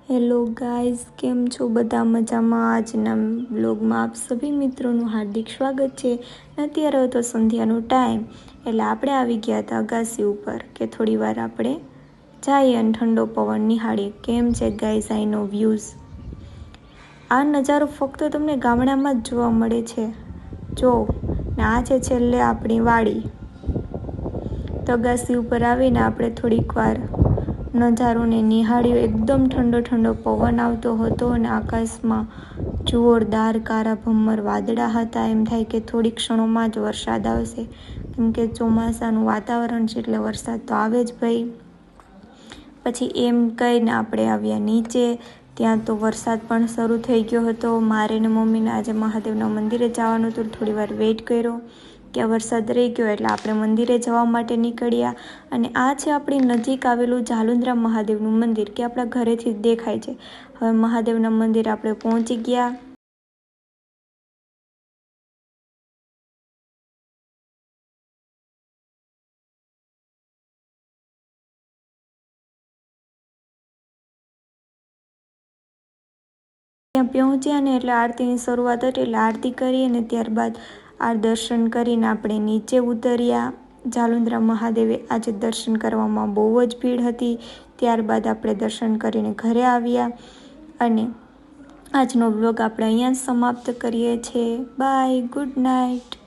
Hello guys, केम छो बधा मजामां। आजना ब्लॉगमां आप सभी मित्रों हार्दिक स्वागत है। अत्यारे तो संध्यानो टाइम एटले आपणे आवी गया हता अगासी उपर के थोड़ी वार आपणे जाईए अने ठंडो पवन निहाळीए। केम छे गाइस અહીંનો व्यूज। आ नजारो फक्त तमने गामडामां ज जोवा मळे छे। जो ने आ छे छेल्ले आपणी वाड़ी। तो अगासी उपर आवीने आपणे थोड़ीक वार नजारो ने निहाळ्यो। एकदम ठंडो ठंडो पवन आवतो हतो अने आकाशमां जोरदार कारा भम्मर वादळा हता। एम थाय के थोड़ी क्षणोमां ज वरसाद आवशे, केम के ચોમાસાનું वातावरण छे એટલે वरसाद तो आवे ज भाई। पछी एम कहीने आपणे आव्या नीचे। त्यां तो वरसाद पण शरू थई गयो हतो। मारे ने मम्मीने आज महादेवना मंदिरे जवानुं हतुं। थोड़ी वार वेट कर्यो के वरसाद रही गयो એટલે આપણે મંદિરે જવા માટે નીકળ્યા। અને આ છે આપણી નજીક આવેલું ઝાલુંદ્રા મહાદેવનું મંદિર કે આપણા ઘરેથી જ દેખાય છે। હવે મહાદેવના મંદિર આપણે પહોંચી ગયા। ત્યાં પહોંચ્યા ને એટલે આરતીની શરૂઆત હતી એટલે આરતી કરી અને ત્યારબાદ આ દર્શન કરીને આપણે નીચે ઉતર્યા। ઝાલુંદ્રા મહાદેવે આજે દર્શન કરવામાં બહુ જ ભીડ હતી। ત્યારબાદ આપણે દર્શન કરીને ઘરે આવ્યા અને આજનો વ્લોગ આપણે અહીંયા જ સમાપ્ત કરીએ છીએ। Bye, good night.